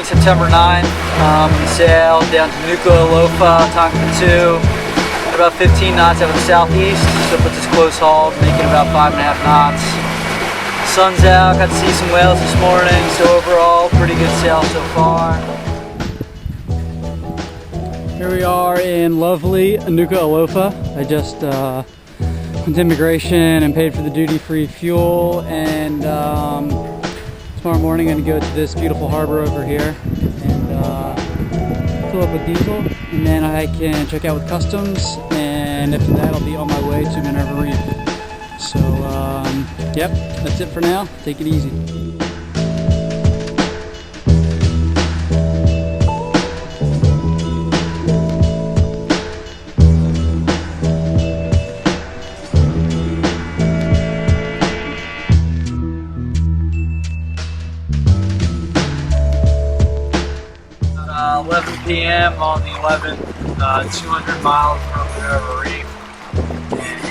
September 9th, we sailed down to Nuku'alofa, Tonga 2, at about 15 knots out of the southeast, so it puts us close hauled, making about 5.5 knots. Sun's out, got to see some whales this morning, so overall, pretty good sail so far. Here we are in lovely Nuku'alofa. I just went to immigration and paid for the duty-free fuel, and tomorrow morning I'm going to go to this beautiful harbor over here and fill up with diesel, and then I can check out with customs, and after that I'll be on my way to Minerva Reef. So yep, that's it for now. Take it easy. About 11 p.m. on the 11th, 200 miles from Minerva Reef, and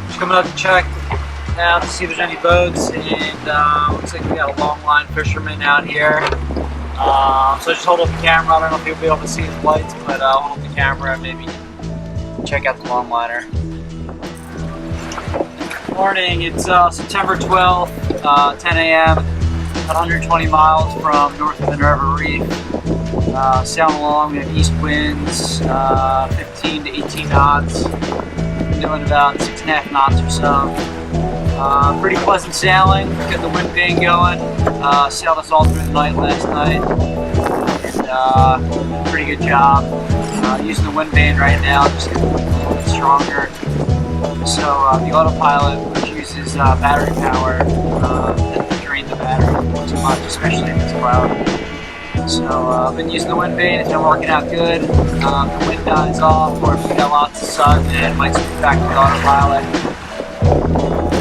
just coming up to check out to see if there's any boats, and looks like we got a long line fisherman out here. So I just hold up the camera. I don't know if you'll be able to see his lights, but I'll hold up the camera and maybe check out the long liner. Morning, it's September 12th, 10 a.m. 120 miles from north of Minerva Reef. Sailing along, we have east winds, 15 to 18 knots. Doing about 6.5 knots or so. Pretty pleasant sailing, got the wind vane going. Sailed us all through the night last night, and pretty good job. Using the wind vane right now, just getting a little bit stronger. So the autopilot, which uses battery power, doesn't drain the battery too much, especially if it's cloudy. So I've been using the wind vane, it's been working out good. The wind is off, or if we got lots of sun, then it might switch back to the autopilot.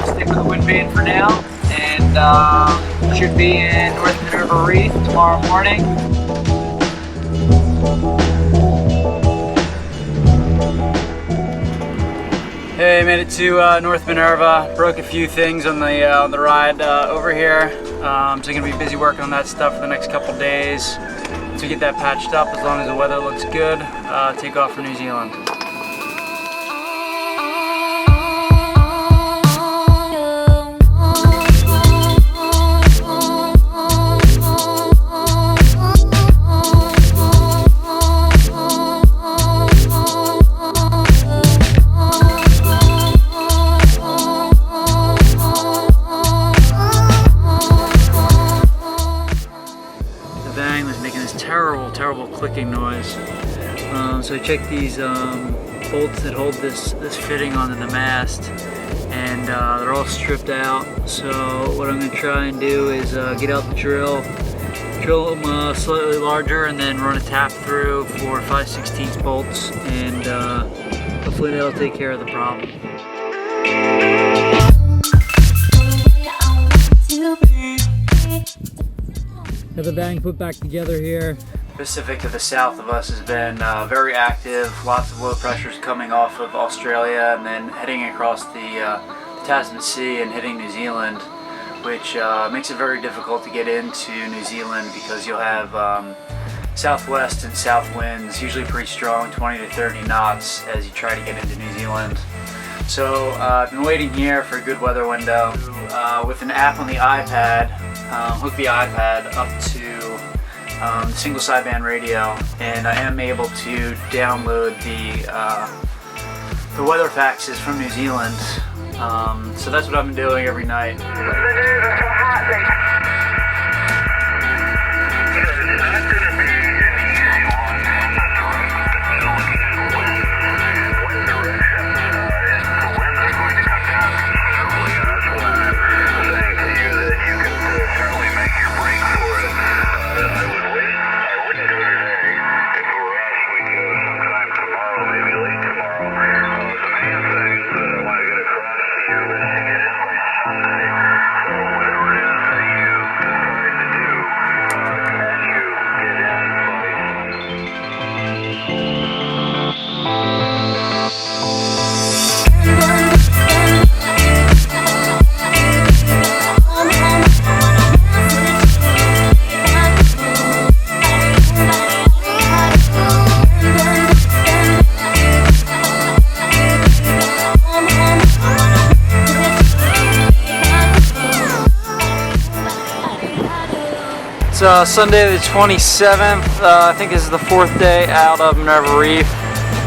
Stick with the wind vane for now, and should be in North Minerva Reef tomorrow morning. Hey, made it to North Minerva. Broke a few things on the ride over here. So I'm gonna be busy working on that stuff for the next couple days to get that patched up. As long as the weather looks good, take off for New Zealand. Terrible clicking noise. So I checked these bolts that hold this fitting onto the mast, and they're all stripped out. So what I'm going to try and do is get out the drill them slightly larger, and then run a tap through for 5/16 bolts, and hopefully that'll take care of the problem. Have the bang put back together here. Pacific to the south of us has been very active. Lots of low pressures coming off of Australia and then heading across the Tasman Sea and hitting New Zealand, which makes it very difficult to get into New Zealand because you'll have southwest and south winds, usually pretty strong, 20 to 30 knots as you try to get into New Zealand. So I've been waiting here for a good weather window with an app on the iPad. Hook the iPad up to single sideband radio, and I am able to download the weather faxes from New Zealand. So that's what I've been doing every night. Sunday the 27th, I think this is the 4th day out of Minerva Reef.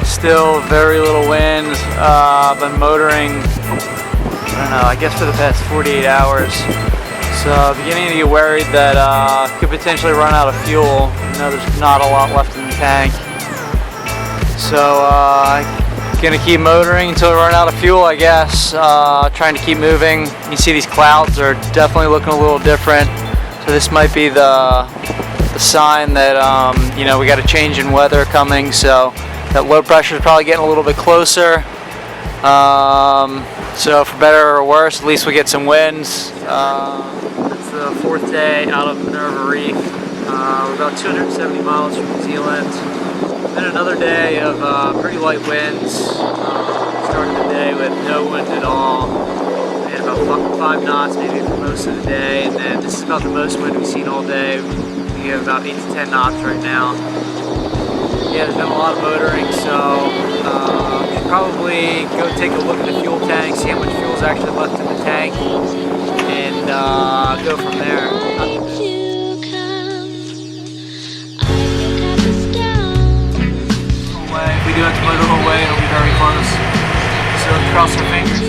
Still very little wind. I've been motoring, I don't know, I guess for the past 48 hours. So beginning to get worried that could potentially run out of fuel. You know, there's not a lot left in the tank. So gonna keep motoring until we run out of fuel, I guess. Trying to keep moving. You see these clouds are definitely looking a little different. So this might be the sign that you know, we got a change in weather coming. So that low pressure is probably getting a little bit closer. So for better or worse, at least we get some winds. It's the 4th day out of Minerva Reef. We're about 270 miles from New Zealand. Then another day of pretty light winds. Started the day with no wind at all. We had about 5 knots maybe for most of the day, and then this is about the most wind we've seen all day. We have about 8 to 10 knots right now. Yeah, there's been a lot of motoring, so we should probably go take a look at the fuel tank, see how much fuel is actually left in the tank, and go from there. If we do have to move a little way, it'll be very close. So cross our fingers.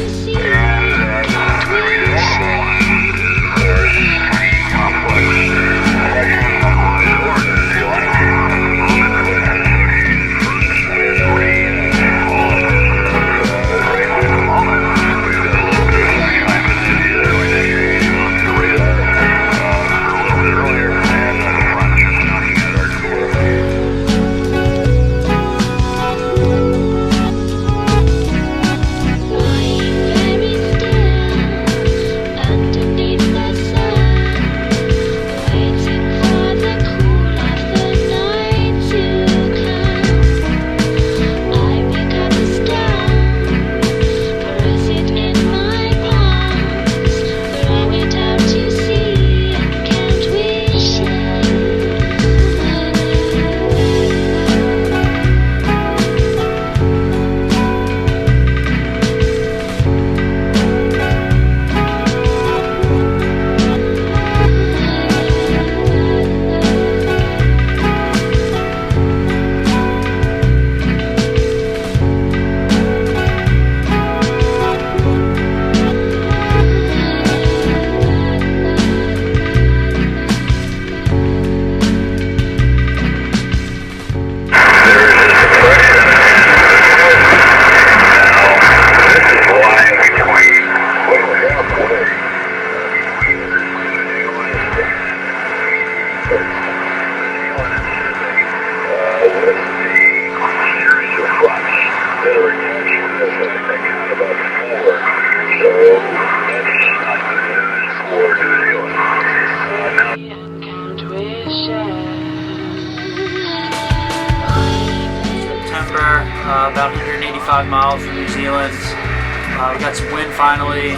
About 185 miles from New Zealand. We got some wind finally.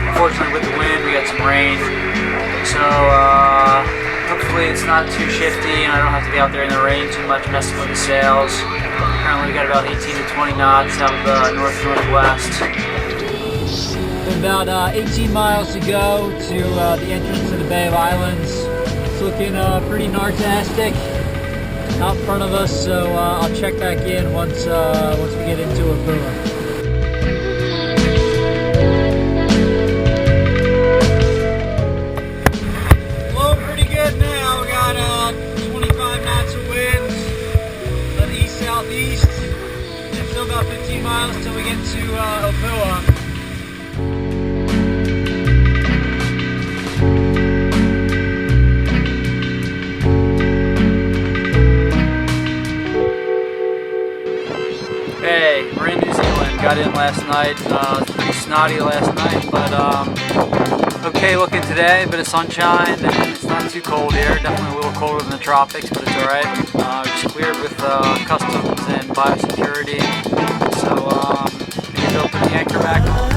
Unfortunately with the wind we got some rain. So hopefully it's not too shifty and I don't have to be out there in the rain too much messing with the sails. Currently we got about 18 to 20 knots out of the north-northwest. About 18 miles to go to the entrance to the Bay of Islands. It's looking pretty nartastic out in front of us, so I'll check back in once we get into Apua. Blowing pretty good now. We got 25 knots of winds, an east-southeast. It's still about 15 miles till we get to Apua. Hey, we're in New Zealand. Got in last night. It was pretty snotty last night, but okay looking today. Bit of sunshine, and it's not too cold here. Definitely a little colder than the tropics, but it's alright. Just cleared with customs and biosecurity. So I get to open the anchor back.